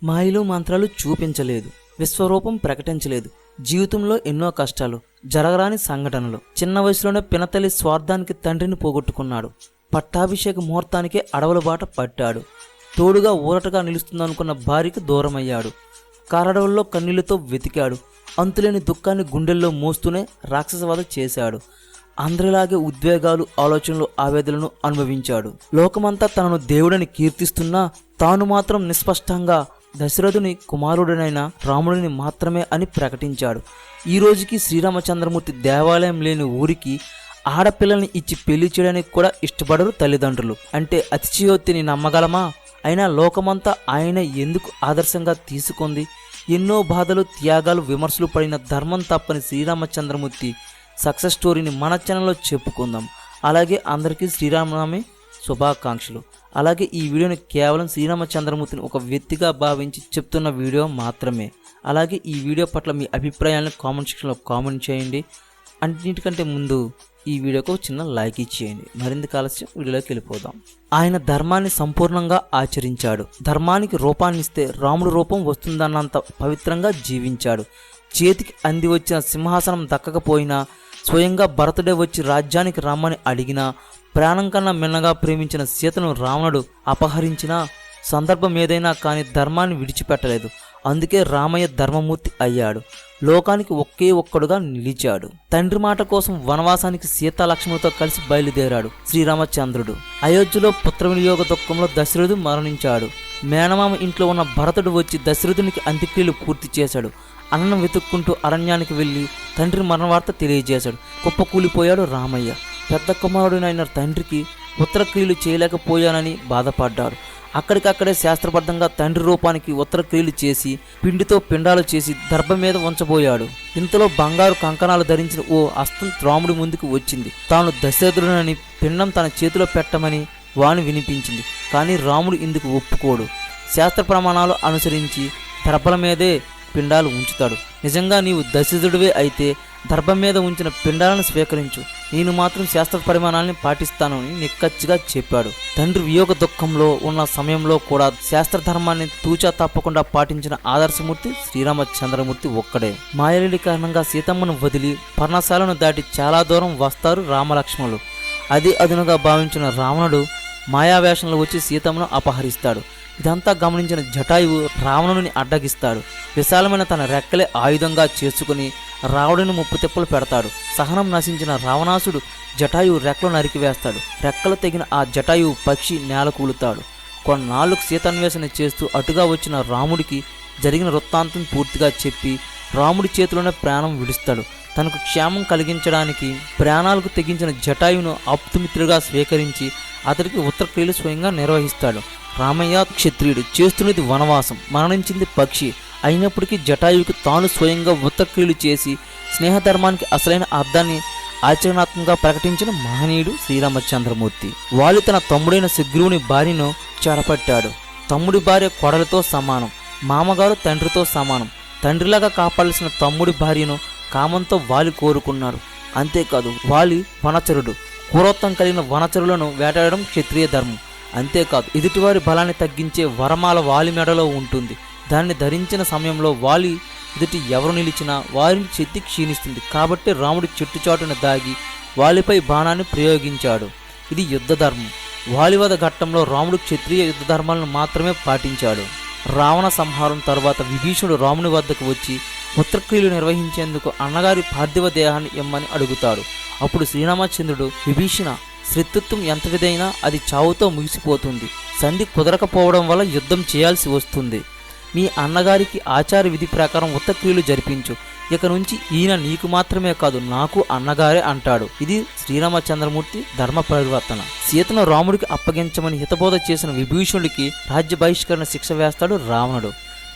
మాయలు మంత్రాలు చూపించలేదు, విశ్వరూపం ప్రకటించలేదు. జీవితంలో ఎన్నో కష్టాలు, జరగరాని సంఘటనలు. చిన్న వయసులోనే పినతల్లి స్వార్థానికి తండ్రిని పోగొట్టుకున్నాడు. పట్టాభిషేక ముహూర్తానికే అడవుల బాట పట్టాడు. తోడుగా ఊరటగా నిలుస్తుందనుకున్న భార్యకి దూరమయ్యాడు. కారడవుల్లో కన్నీళ్లతో వెతికాడు. అంతులేని దుఃఖాన్ని గుండెల్లో మోస్తూనే రాక్షసవధ చేశాడు. అందరిలాగే ఉద్వేగాలు, ఆలోచనలు, ఆవేదనలను అనుభవించాడు. లోకమంతా తనను దేవుడని కీర్తిస్తున్నా తాను మాత్రం నిస్పష్టంగా దశరథుని కుమారుడనైన రాముడిని మాత్రమే అని ప్రకటించాడు. ఈ రోజుకి శ్రీరామచంద్రమూర్తి దేవాలయం లేని ఊరికి ఆడపిల్లల్ని ఇచ్చి పెళ్లి చేయడానికి కూడా ఇష్టపడరు తల్లిదండ్రులు. అంటే అతిశయోక్తిని నమ్మగలమా? అయినా లోకమంతా ఆయన ఎందుకు ఆదర్శంగా తీసుకుంది? ఎన్నో బాధలు, త్యాగాలు, విమర్శలు పడిన ధర్మం తప్పని శ్రీరామచంద్రమూర్తి సక్సెస్ స్టోరీని మన ఛానల్లో చెప్పుకుందాం. అలాగే అందరికీ శ్రీరామనవమి శుభాకాంక్షలు. అలాగే ఈ వీడియోని కేవలం శ్రీరామచంద్రమూర్తిని ఒక వ్యక్తిగా భావించి చెప్తున్న వీడియో మాత్రమే. అలాగే ఈ వీడియో పట్ల మీ అభిప్రాయాలను కామెంట్ సెక్షన్లో కామెంట్ చేయండి. అన్నిటికంటే ముందు ఈ వీడియోకు చిన్న లైక్ ఇచ్చేయండి. మరింత ఆలస్యం వీడియోలోకి వెళ్ళిపోదాం. ఆయన ధర్మాన్ని సంపూర్ణంగా ఆచరించాడు. ధర్మానికి రూపాన్నిస్తే రాముడు రూపం వస్తుందన్నంత పవిత్రంగా జీవించాడు. చేతికి అంది వచ్చిన సింహాసనం దక్కకపోయినా, స్వయంగా భరతుడే వచ్చి రాజ్యానికి రమ్మని అడిగినా, ప్రాణం కన్నా మిన్నగా ప్రేమించిన సీతను రావణుడు అపహరించిన సందర్భం ఏదైనా కానీ ధర్మాన్ని విడిచిపెట్టలేదు. అందుకే రామయ్య ధర్మమూర్తి అయ్యాడు. లోకానికి ఒకే ఒక్కడుగా నిలిచాడు. తండ్రి మాట కోసం వనవాసానికి సీతాలక్ష్మణులతో కలిసి బయలుదేరాడు శ్రీరామచంద్రుడు. అయోధ్యలో పుత్ర వినియోగ దుఃఖంలో దశరథుడు మరణించాడు. మేనమామ ఇంట్లో ఉన్న భరతుడు వచ్చి దశరథునికి అంత్యక్రియలు పూర్తి చేశాడు. అన్నం వెతుక్కుంటూ అరణ్యానికి వెళ్ళి తండ్రి మరణవార్త తెలియజేశాడు. కుప్పకూలిపోయాడు రామయ్య. పెద్ద కుమారుడినైన తండ్రికి ఉత్తరక్రియలు చేయలేకపోయానని బాధపడ్డాడు. అక్కడికక్కడే శాస్త్రబద్ధంగా తండ్రి రూపానికి ఉత్తరక్రియలు చేసి పిండితో పిండాలు చేసి దర్భ మీద ఉంచబోయాడు. ఇంతలో బంగారు కంకణాలు ధరించిన ఓ హస్తం రాముడి ముందుకు వచ్చింది. తాను దశరథుడనని పిండం తన చేతిలో పెట్టమని వాణి వినిపించింది. కానీ రాముడు ఇందుకు ఒప్పుకోడు. శాస్త్ర ప్రమాణాలు అనుసరించి దర్భల మీదే పిండాలు ఉంచుతాడు. నిజంగా నీవు దశరథుడివే అయితే దర్భం మీద ఉంచిన పిండాలను స్వీకరించు, నేను మాత్రం శాస్త్ర పరిమాణాలని పాటిస్తానని నిక్కచ్చిగా చెప్పాడు. తండ్రి వియోగ దుఃఖంలో ఉన్న సమయంలో కూడా శాస్త్ర ధర్మాన్ని తూచా తప్పకుండా పాటించిన ఆదర్శమూర్తి శ్రీరామచంద్రమూర్తి ఒక్కడే. మాయలేడి కారణంగా సీతమ్మను వదిలి పర్ణశాలను దాటి చాలా దూరం వస్తారు రామలక్ష్మణులు. అదే అదునుగా భావించిన రావణుడు మాయావేషంలో వచ్చి సీతమ్మను అపహరిస్తాడు. ఇదంతా గమనించిన జటాయువు రావణుని అడ్డగిస్తాడు. విశాలమైన తన రెక్కలే ఆయుధంగా చేసుకుని రావణుని ముప్పు తిప్పలు పెడతాడు. సహనం నశించిన రావణాసుడు జటాయువు రెక్కలు నరికివేస్తాడు. రెక్కలు తెగిన ఆ జటాయువు పక్షి నేల కూలుతాడు. కొన్నాళ్లకు సీతాన్వేషణ చేస్తూ అటుగా వచ్చిన రాముడికి జరిగిన వృత్తాంతం పూర్తిగా చెప్పి రాముడి చేతిలోనే ప్రాణం విడుస్తాడు. తనకు క్షేమం కలిగించడానికి ప్రాణాలకు తెగించిన జటాయువును ఆప్తుమిత్రుడిగా స్వీకరించి అతడికి ఉత్తరక్రియలు స్వయంగా నిర్వహిస్తాడు. రామయ్య క్షత్రియుడు, చేస్తున్నది వనవాసం, మరణించింది పక్షి. అయినప్పటికీ జటాయువుకి తాను స్వయంగా ఉత్తరక్రియలు చేసి స్నేహధర్మానికి అసలైన అర్థాన్ని ఆచరణాత్మకంగా ప్రకటించిన మహనీయుడు శ్రీరామచంద్రమూర్తి. వాలి తన తమ్ముడైన సుగ్రీవుని భార్యను చెరపట్టాడు. తమ్ముడి భార్య కొడలతో సమానం, మామగారు తండ్రితో సమానం. తండ్రిలాగా కాపాడాల్సిన తమ్ముడి భార్యను కామంతో వాలి కోరుకున్నాడు. అంతేకాదు వాలి వనచరుడు. క్రూరత్వం కలిగిన వనచరులను వేటాడడం క్షత్రియ ధర్మం. అంతేకాదు ఎదుటివారి బలాన్ని తగ్గించే వరమాల వాలి మెడలో ఉంటుంది. దాన్ని ధరించిన సమయంలో వాలి ఎదుటి ఎవరు నిలిచినా వారిని శక్తి క్షీణిస్తుంది. కాబట్టి రాముడి చెట్టుచాటున దాగి వాలిపై బాణాన్ని ప్రయోగించాడు. ఇది యుద్ధ ధర్మం. వాలివధ ఘట్టంలో రాముడు క్షత్రియ యుద్ధ ధర్మాలను మాత్రమే పాటించాడు. రావణ సంహారం తర్వాత విభీషణుడు రాముని వద్దకు వచ్చి ఉత్తరక్రియలు నిర్వహించేందుకు అన్నగారి పార్థివ దేహాన్ని ఇమ్మని అడుగుతాడు. అప్పుడు శ్రీరామచంద్రుడు, విభీషణ, శత్రుత్వం ఎంతటిదైనా అది చావుతో ముగిసిపోతుంది. సంధి కుదరకపోవడం వల్ల యుద్ధం చేయాల్సి వస్తుంది. మీ అన్నగారికి ఆచార విధి ప్రకారం ఉత్తరక్రియలు జరిపించు. ఇక నుంచి ఈయన నీకు మాత్రమే కాదు నాకు అన్నగారే అంటాడు. ఇది శ్రీరామచంద్రమూర్తి ధర్మ పరివర్తన. సీతను రాముడికి అప్పగించమని హితబోధ చేసిన విభీషణుడికి రాజ్య బహిష్కరణ శిక్ష వేస్తాడు రావణుడు.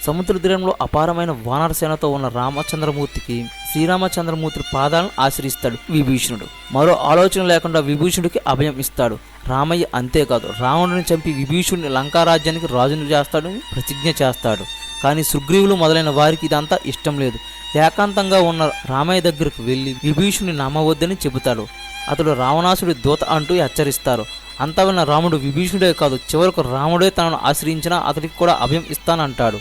సముద్ర తీరంలో అపారమైన వానరసేనతో ఉన్న రామచంద్రమూర్తికి శ్రీరామచంద్రమూర్తి పాదాలను ఆశ్రయిస్తాడు విభీషణుడు. మరో ఆలోచన లేకుండా విభీషణుడికి అభయం ఇస్తాడు రామయ్య. అంతేకాదు రావణుడిని చంపి విభీషణుడిని లంకారాజ్యానికి రాజును చేస్తాడని ప్రతిజ్ఞ చేస్తాడు. కానీ సుగ్రీవులు మొదలైన వారికి ఇదంతా ఇష్టం లేదు. ఏకాంతంగా ఉన్న రామయ్య దగ్గరకు వెళ్ళి విభీషణుని నమ్మవద్దని చెబుతాడు. అతడు రావణాసుడి దూత అంటూ హెచ్చరిస్తారు. అంతా విన్న రాముడు విభీషణుడే కాదు చివరకు రాముడే తనను ఆశ్రయించినా అతడికి కూడా అభయం ఇస్తానంటాడు.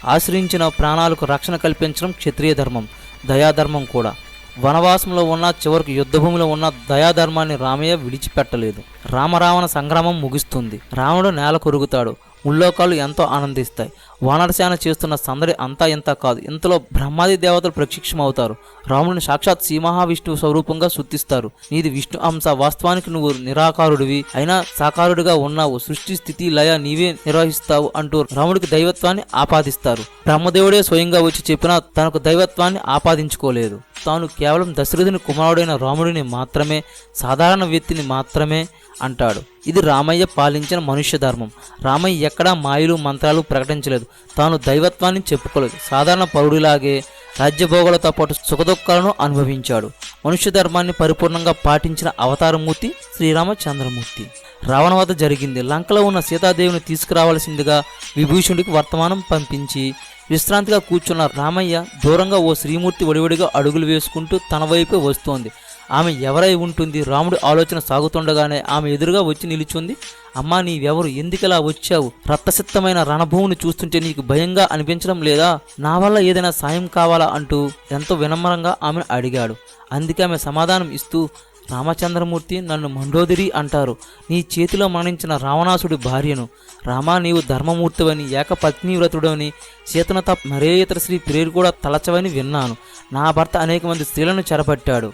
ఆశ్రయించిన ప్రాణాలకు రక్షణ కల్పించడం క్షత్రియ ధర్మం, దయాధర్మం కూడా. వనవాసంలో ఉన్న చివరికి యుద్ధభూమిలో ఉన్న దయాధర్మాన్ని రామయ్య విడిచిపెట్టలేదు. రామరావణ సంగ్రామం ముగుస్తుంది. రావణుడు నేల కొరుగుతాడు. ముల్లోకాలు ఎంతో ఆనందిస్తాయి. వానరసేన చేస్తున్న సందడి అంతా ఇంత కాదు. ఇంతలో బ్రహ్మాది దేవతలు ప్రత్యక్షమవుతారు. రాముడిని సాక్షాత్ శ్రీ మహావిష్ణువు స్వరూపంగా సృష్టిస్తారు. నీది విష్ణు అంశ, వాస్తవానికి నువ్వు నిరాకారుడివి, అయినా సాకారుడిగా ఉన్నావు. సృష్టి స్థితి లయ నీవే నిర్వహిస్తావు అంటూ రాముడికి దైవత్వాన్ని ఆపాదిస్తారు. బ్రహ్మదేవుడే స్వయంగా వచ్చి చెప్పినా తనకు దైవత్వాన్ని ఆపాదించుకోలేదు. తాను కేవలం దశరథుని కుమారుడైన రాముడిని మాత్రమే, సాధారణ వ్యక్తిని మాత్రమే అంటాడు. ఇది రామయ్య పాలించిన మనుష్య ధర్మం. రామయ్య ఎక్కడా మాయలు మంత్రాలు ప్రకటించలేదు. తాను దైవత్వాన్ని చెప్పుకోలేదు. సాధారణ పౌరుడిలాగే రాజ్యభోగాలతో పాటు సుఖదుఖాలను అనుభవించాడు. మనుష్య ధర్మాన్ని పరిపూర్ణంగా పాటించిన అవతారమూర్తి శ్రీరామచంద్రమూర్తి. రావణవధ జరిగింది. లంకలో ఉన్న సీతాదేవిని తీసుకురావాల్సిందిగా విభీషణుడికి వర్తమానం పంపించి విశ్రాంతిగా కూర్చున్న రామయ్య దూరంగా ఓ శ్రీమూర్తి వడివడిగా అడుగులు వేసుకుంటూ తన వైపే వస్తోంది. ఆమె ఎవరై ఉంటుంది? రాముడి ఆలోచన సాగుతుండగానే ఆమె ఎదురుగా వచ్చి నిలుచుంది. అమ్మా, నీవెవరు? ఎందుకలా వచ్చావు? రక్తసిద్ధమైన రణభూమిని చూస్తుంటే నీకు భయంగా అనిపించడం లేదా? నా వల్ల ఏదైనా సాయం కావాలా అంటూ ఎంతో వినమ్రంగా ఆమెను అడిగాడు. అందుకే ఆమె సమాధానం ఇస్తూ, రామచంద్రమూర్తి, నన్ను మండోదరి అంటారు. నీ చేతిలో మరణించిన రావణాసుడి భార్యను. రామా, నీవు ధర్మమూర్తివని, ఏకపత్నీవ్రతుడని, సీతను తప్ప మరే ఇతర స్త్రీ పేరు కూడా తలచవని విన్నాను. నా భర్త అనేక మంది స్త్రీలను చెరపట్టాడు.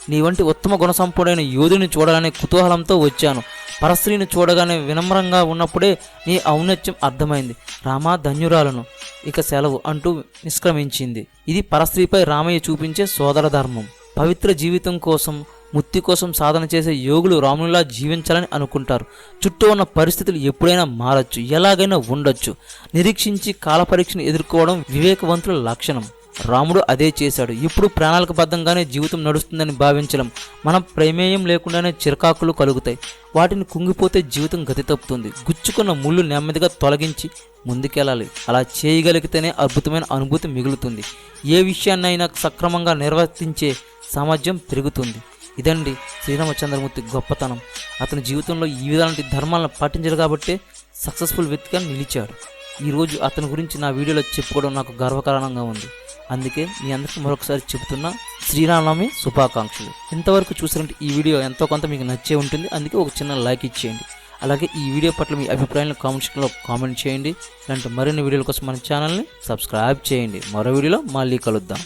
నీ వంటి ఉత్తమ గుణసంపూడైన యోధుని చూడాలనే కుతూహలంతో వచ్చాను. పరస్త్రీని చూడగానే వినమ్రంగా ఉన్నప్పుడే నీ ఔన్నత్యం అర్థమైంది. రామా, ధన్యురాలను, ఇక సెలవు అంటూ నిష్క్రమించింది. ఇది పరస్త్రీపై రామయ్య చూపించే సోదర ధర్మం. పవిత్ర జీవితం కోసం, ముక్తి కోసం సాధన చేసే యోగులు రామునిలా జీవించాలని అనుకుంటారు. చుట్టూ ఉన్న పరిస్థితులు ఎప్పుడైనా మారచ్చు, ఎలాగైనా ఉండొచ్చు. నిరీక్షించి కాలపరీక్షను ఎదుర్కోవడం వివేకవంతుల లక్షణం. రాముడు అదే చేశాడు. ఇప్పుడు ప్రాణాలకు బద్ధంగానే జీవితం నడుస్తుందని భావించడం. మనం ప్రమేయం లేకుండానే చిరకాకులు కలుగుతాయి. వాటిని కుంగిపోతే జీవితం గతి తప్పుతుంది. గుచ్చుకున్న ముళ్ళు నెమ్మదిగా తొలగించి ముందుకెళ్ళాలి. అలా చేయగలిగితేనే అద్భుతమైన అనుభూతి మిగులుతుంది. ఏ విషయాన్నైనా సక్రమంగా నిర్వర్తించే సామర్థ్యం పెరుగుతుంది. ఇదండి శ్రీరామచంద్రమూర్తి గొప్పతనం. అతని జీవితంలో ఈ విధాలంటి ధర్మాలను పాటించాడు కాబట్టే సక్సెస్ఫుల్ వ్యక్తిగా నిలిచాడు. ఈరోజు అతని గురించి నా వీడియోలో చెప్పుకోవడం నాకు గర్వకారణంగా ఉంది. అందుకే మీ అందరికీ మరొకసారి చెబుతున్నా, శ్రీరామనవమి శుభాకాంక్షలు. ఇంతవరకు చూసినట్టు ఈ వీడియో ఎంతో కొంత మీకు నచ్చే ఉంటుంది. అందుకే ఒక చిన్న లైక్ ఇచ్చేయండి. అలాగే ఈ వీడియో పట్ల మీ అభిప్రాయాలను కామెంట్ సెక్షన్లో కామెంట్ చేయండి. ఇలాంటి మరిన్ని వీడియోల కోసం మన ఛానల్ని సబ్స్క్రైబ్ చేయండి. మరో వీడియోలో మళ్ళీ కలుద్దాం.